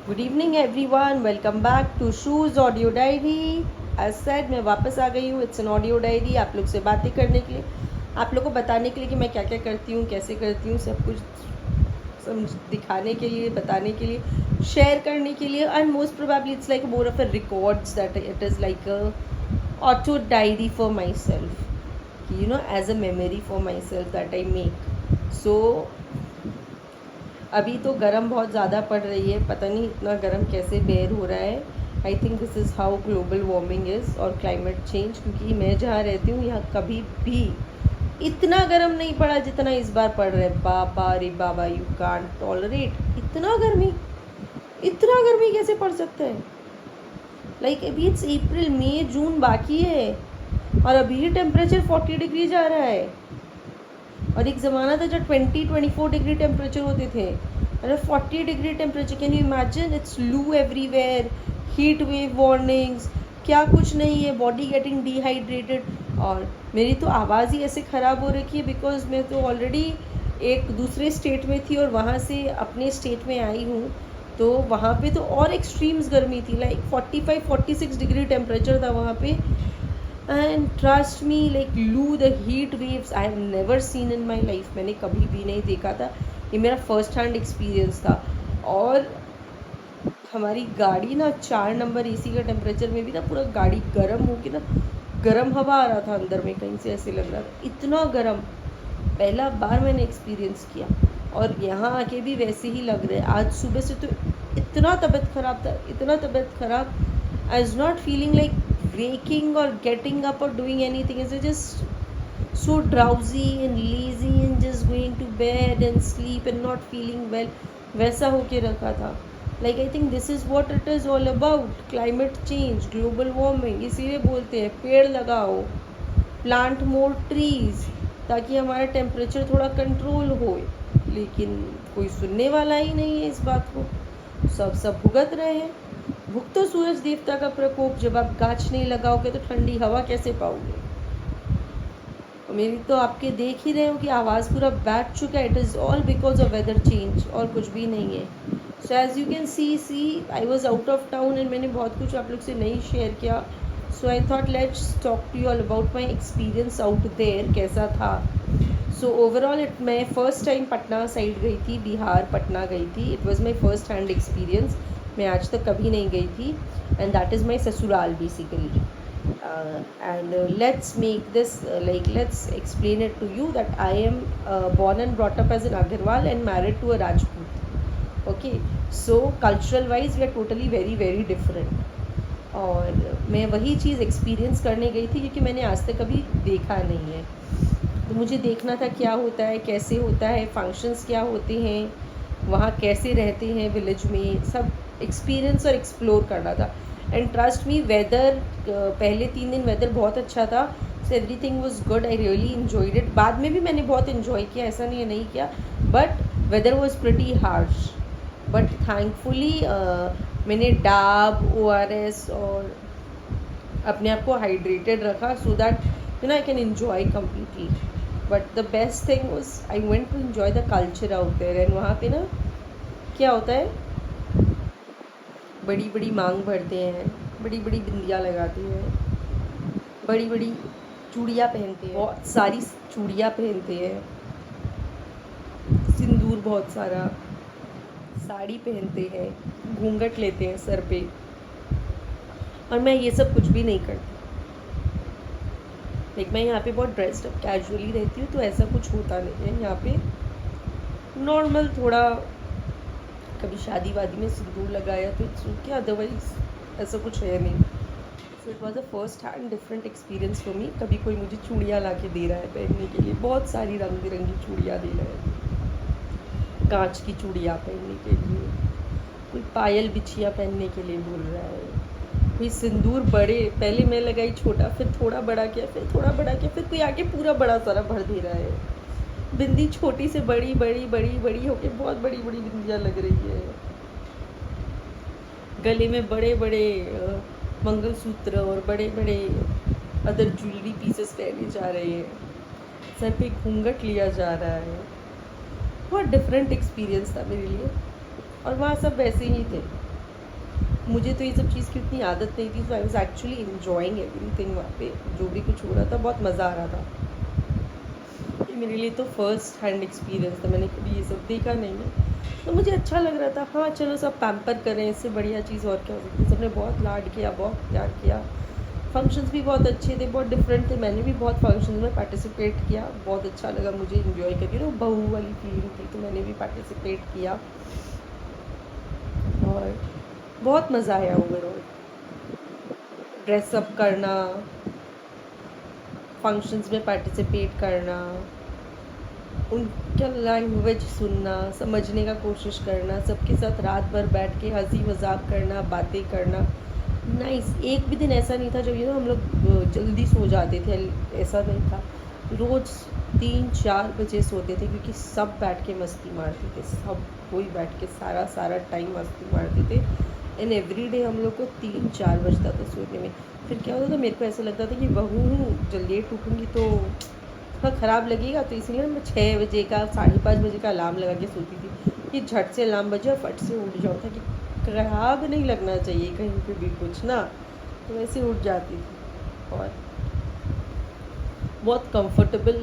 Good evening everyone, welcome back to shoes audio diary. As said मैं वापस आ गई हूँ। इट्स एन ऑडियो डायरी आप लोग से बातें करने के लिए, आप लोग को बताने के लिए कि मैं क्या क्या करती हूँ, कैसे करती हूँ, सब कुछ समझ दिखाने के लिए, बताने के लिए, शेयर करने के लिए। And most probably it's like more of a records that it is like a auto diary for myself, you know, as a memory for myself that I make. So अभी तो गर्म बहुत ज़्यादा पड़ रही है, पता नहीं इतना गर्म कैसे बेयर हो रहा है। I think this is how global warming is और क्लाइमेट चेंज, क्योंकि मैं जहाँ रहती हूँ यहाँ कभी भी इतना गर्म नहीं पड़ा जितना इस बार पड़ रहा है। बाबा रे बाबा, यू कांट टॉलरेट इतना गर्मी कैसे पड़ सकता है। लाइक अभी इट्स अप्रैल, मई, जून बाकी है और अभी टेम्परेचर 40 डिग्री जा रहा है। और एक ज़माना था जब 20-24 डिग्री टेम्परेचर होते थे, अरे 40 degree temperature, can you imagine. It's लू एवरीवेयर, हीट वेव वार्निंग्स, क्या कुछ नहीं है, बॉडी गेटिंग डिहाइड्रेटेड। और मेरी तो आवाज़ ही ऐसे ख़राब हो रखी है बिकॉज मैं तो ऑलरेडी एक दूसरे स्टेट में थी और वहाँ से अपने स्टेट में आई हूँ। तो वहाँ पे तो और एक्सट्रीम्स गर्मी थी, लाइक 45-46 डिग्री टेम्परेचर था वहाँ पे। एंड ट्रस्ट मी, लाइक लू, the heat waves I have never seen in my life, मैंने कभी भी नहीं देखा था। ये मेरा फर्स्ट हैंड एक्सपीरियंस था। और हमारी गाड़ी ना 4 नंबर एसी का टेम्परेचर में भी ना पूरा गाड़ी गर्म हो के ना, गर्म हवा आ रहा था अंदर में, कहीं से ऐसे लग रहा था इतना गर्म। पहला बार मैंने एक्सपीरियंस किया और यहाँ आके भी वैसे ही लग रहा है। आज सुबह से तो इतना तबीयत ख़राब था, इतना तबीयत ख़राब। I was not feeling like waking or getting up or doing anything. Is just so drowsy and lazy and just going to bed and sleep and not feeling well, वैसा होके रखा था। Like I think this is what it is all about, climate change, global warming. इसीलिए बोलते हैं पेड़ लगाओ, plant more trees, ताकि हमारा टेम्परेचर थोड़ा कंट्रोल हो। लेकिन कोई सुनने वाला ही नहीं है इस बात को, सब भुगत रहे हैं। भुग तो सूरज देवता का प्रकोप, जब आप गाछ नहीं लगाओगे तो ठंडी हवा कैसे पाओगे। और मेरी तो आपके देख ही रहे हो कि आवाज़ पूरा बैठ चुका है। It is all because of weather change और कुछ भी नहीं है। So as you can see I was out of town and मैंने बहुत कुछ आप लोग से नहीं शेयर किया। So I thought let's talk to you all about my experience out there, कैसा था। सो ओवरऑल मैं फ़र्स्ट टाइम पटना साइड गई थी, बिहार पटना गई थी। It was my first hand experience, मैं आज तक कभी नहीं गई थी। एंड दैट इज़ माई ससुराल basically. And let's make this like let's explain it to you that I am born and brought up as an Agarwal and married to a Rajput. Okay, so cultural wise we are totally very different. और मैं वही चीज़ experience करने गई थी क्योंकि मैंने आज तक कभी देखा नहीं है। तो मुझे देखना था क्या होता है, कैसे होता है, फंक्शंस क्या होते हैं, वहाँ कैसे रहते हैं विलेज में, सब एक्सपीरियंस और एक्सप्लोर करना था। एंड ट्रस्ट मी, वेदर पहले 3 दिन वेदर बहुत अच्छा था। So everything was good, I really enjoyed it. बाद में भी मैंने बहुत इन्जॉय किया, ऐसा नहीं है नहीं किया, but weather was pretty harsh. But thankfully मैंने डाब, ORS और अपने आप को हाइड्रेटेड रखा so that you know I can enjoy completely. But the best thing was I went to enjoy the culture out there. And वहाँ पे ना क्या होता है, बड़ी बड़ी मांग भरते हैं, बड़ी बड़ी बिंदियाँ लगाते हैं, बड़ी बड़ी चूड़ियाँ पहनते हैं, बहुत सारी चूड़ियाँ पहनते हैं, सिंदूर बहुत सारा, साड़ी पहनते हैं, घूंघट लेते हैं सर पे। और मैं ये सब कुछ भी नहीं करती। लाइक मैं यहाँ पे बहुत ड्रेस्ड अप कैजुअली रहती हूँ, तो ऐसा कुछ होता नहीं है यहाँ पे। नॉर्मल थोड़ा कभी शादी वादी में सिंदूर लगाया तो इट्स ओके, अदरवाइज ऐसा कुछ है नहीं। सो it was a first hand different experience for me. कभी कोई मुझे चूड़ियाँ ला के दे रहा है पहनने के लिए, बहुत सारी रंग बिरंगी चूड़ियाँ दे रहा है, कांच की चूड़ियाँ पहनने के लिए, कोई पायल बिछिया पहनने के लिए बोल रहा है, कोई सिंदूर बड़े, पहले मैं लगाई छोटा, फिर थोड़ा बड़ा किया, फिर थोड़ा बड़ा किया, फिर कोई आके पूरा बड़ा सारा भर दे रहा है। बिंदी छोटी से बड़ी बड़ी बड़ी बड़ी होके बहुत बड़ी बड़ी बिंदियाँ लग रही है। गले में बड़े बड़े मंगलसूत्र और बड़े बड़े अदर ज्वेलरी पीसेस पहने जा रहे हैं, सर पे घूंघट लिया जा रहा है। बहुत डिफरेंट एक्सपीरियंस था मेरे लिए। और वहाँ सब वैसे ही थे, मुझे तो ये सब चीज़ की उतनी आदत नहीं थी, so I was actually enjoying everything. वहाँ पे जो भी कुछ हो रहा था बहुत मज़ा आ रहा था। ये मेरे लिए तो फर्स्ट हैंड एक्सपीरियंस था, मैंने कभी ये सब देखा नहीं है, तो मुझे अच्छा लग रहा था। हाँ चलो, सब पैम्पर करें, इससे बढ़िया चीज़ और क्या हो सकती है। सबने बहुत लाड किया, बहुत प्यार किया। फंक्शंस भी बहुत अच्छे थे, बहुत डिफरेंट थे। मैंने भी बहुत फंक्शंस में पार्टिसिपेट किया, बहुत अच्छा लगा मुझे, इन्जॉय करके। तो बहू वाली फीलिंग थी, तो मैंने भी पार्टिसिपेट किया और बहुत मज़ा आया ओवरऑल। ड्रेसअप करना, फंक्शंस में पार्टिसिपेट करना, उनका लैंग्वेज सुनना, समझने का कोशिश करना, सबके साथ रात भर बैठ के हंसी मजाक करना, बातें करना। नाइस। एक भी दिन ऐसा नहीं था जब हम लोग जल्दी सो जाते थे, ऐसा नहीं था। रोज़ 3-4 बजे सोते थे, क्योंकि सब बैठ के मस्ती मारते थे, सब कोई बैठ के सारा टाइम मस्ती मारते थे। एंड एवरी डे हम लोग को 3-4 बजता था सोने में। फिर क्या होता था, मेरे को ऐसा लगता था कि बहू हूँ, जब लेट उठूँगी तो थोड़ा ख़राब लगेगा, तो इसलिए मैं 6 बजे का 5:30 बजे का अलार्म लगा के सोती थी कि झट से अलार्म बजे और फट से उठ जाओ, था कि ख़राब नहीं लगना चाहिए कहीं पे भी कुछ ना। तो वैसे उठ जाती थी। और बहुत कंफर्टेबल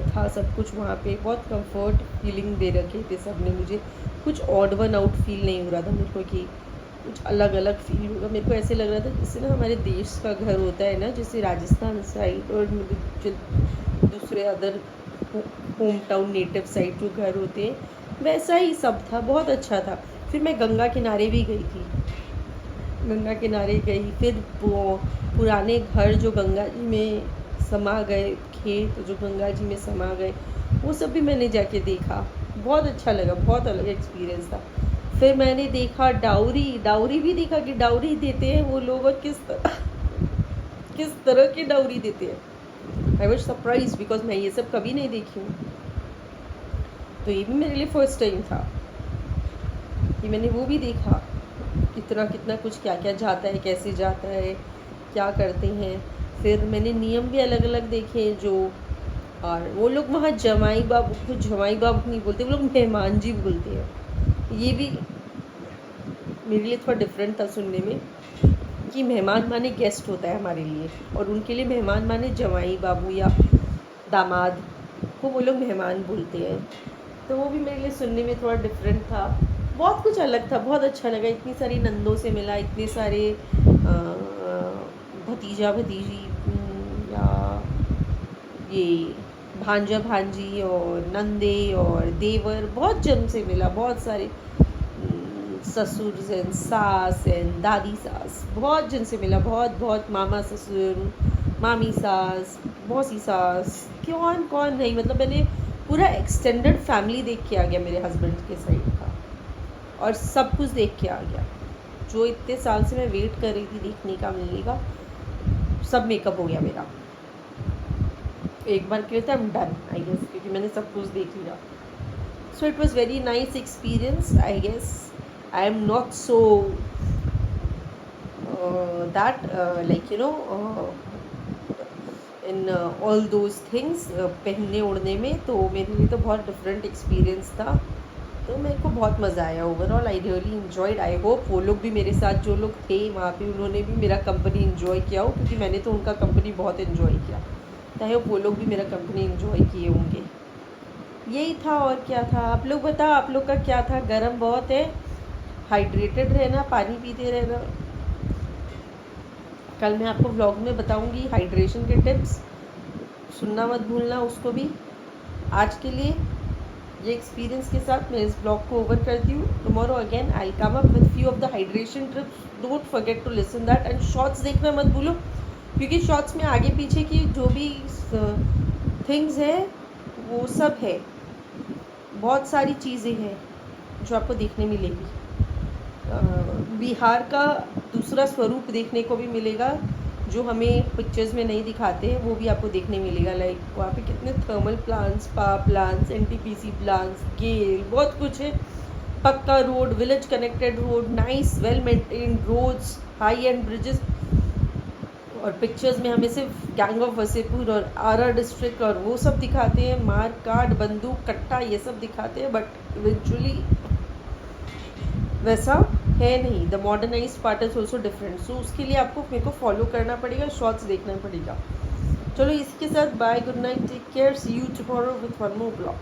था सब कुछ वहाँ पे, बहुत कंफर्ट फीलिंग दे रखे थे सब ने मुझे। कुछ ऑड वन आउट फील नहीं हो रहा था मेरे को कि कुछ अलग अलग फील होगा। मेरे को ऐसे लग रहा था जैसे ना हमारे देश का घर होता है ना, जैसे राजस्थान साइड और दूसरे other home town native side जो घर होते हैं, वैसा ही सब था, बहुत अच्छा था। फिर मैं गंगा किनारे भी गई थी, गंगा किनारे गई। फिर वो पुराने घर जो गंगा जी में समा गए, खेत जो गंगा जी में समा गए, वो सब भी मैंने जाके देखा। बहुत अच्छा लगा, बहुत अलग एक्सपीरियंस था। फिर मैंने देखा डाउरी भी देखा कि डाउरी देते हैं वो लोग, और किस तरह की डाउरी देते हैं। आई वॉज सरप्राइज, बिकॉज मैं ये सब कभी नहीं देखी हूँ। तो ये भी मेरे लिए फर्स्ट टाइम था कि मैंने वो भी देखा, कितना कुछ क्या क्या जाता है, कैसे जाता है, क्या करते हैं। फिर मैंने नियम भी अलग अलग देखे जो, और वो लोग वहाँ जमाई बाबू को जमाई बाबू नहीं बोलते, वो लोग मेहमान जी बोलते हैं। ये भी मेरे लिए थोड़ा डिफरेंट था सुनने में, कि मेहमान माने गेस्ट होता है हमारे लिए, और उनके लिए मेहमान माने जमाई बाबू या दामाद को वो लोग मेहमान बोलते हैं। तो वो भी मेरे लिए सुनने में थोड़ा डिफरेंट था, बहुत कुछ अलग था, बहुत अच्छा लगा। इतनी सारी नंदों से मिला, इतने सारे भतीजा भतीजी या ये भांजा भांजी और नंदे और देवर, बहुत जन से मिला, बहुत सारे ससुर एंड सास एंड दादी सास, बहुत जन से मिला, बहुत मामा ससुर, मामी सास, मौसी सास, कौन नहीं, मतलब मैंने पूरा एक्सटेंडेड फैमिली देख के आ गया मेरे हस्बैंड के साइड का, और सब कुछ देख के आ गया। जो इतने साल से मैं वेट कर रही थी देखने का, मिलने का, सब मेकअप हो गया मेरा एक बार के लिए। तो I am done I guess, क्योंकि मैंने सब कुछ देख लिया। So it was very nice experience I guess. I am not so that like in all those things, पहनने ओढ़ने में, तो मेरे लिए तो बहुत डिफरेंट एक्सपीरियंस था। तो मेरे को बहुत मज़ा आया overall, I really enjoyed. I hope वो लोग भी मेरे साथ, जो लोग थे वहाँ पे, उन्होंने भी मेरा कंपनी इन्जॉय किया हो, क्योंकि मैंने तो उनका कंपनी बहुत इन्जॉय किया। तो आई होप वो लोग भी मेरा कंपनी इन्जॉय किए होंगे। यही था, और क्या था। आप लोग बताओ, आप लोग का क्या था। गर्म बहुत है, हाइड्रेटेड रहना, पानी पीते रहना। कल मैं आपको व्लॉग में बताऊंगी हाइड्रेशन के टिप्स, सुनना मत भूलना उसको भी। आज के लिए ये एक्सपीरियंस के साथ मैं इस ब्लॉग को ओवर करती हूँ। Tomorrow again I come up with few of the hydration tips. Don't forget to listen that, and shorts देखना मत भूलो, क्योंकि शॉर्ट्स में आगे पीछे की जो भी थिंग्स है वो सब है, बहुत सारी चीज़ें हैं जो आपको देखने मिलेगी। बिहार का दूसरा स्वरूप देखने को भी मिलेगा, जो हमें पिक्चर्स में नहीं दिखाते हैं, वो भी आपको देखने मिलेगा। लाइक वहाँ पे कितने thermal plants, power plants, NTPC plants, GAIL, बहुत कुछ है। पक्का road, village connected road, nice well maintained roads, high and bridges. और पिक्चर्स में हमें सिर्फ गैंग ऑफ वसेपुर और आरा डिस्ट्रिक्ट और वो सब दिखाते हैं, मार काट, बंदूक, कट्टा, ये सब दिखाते हैं। बट इवेंचुअली वैसा है नहीं। The modernize part is also different. So उसके लिए आपको मेरे को फॉलो करना पड़ेगा, शॉर्ट्स देखना पड़ेगा। चलो इसके साथ bye, good night, take care, see you tomorrow with one more blog.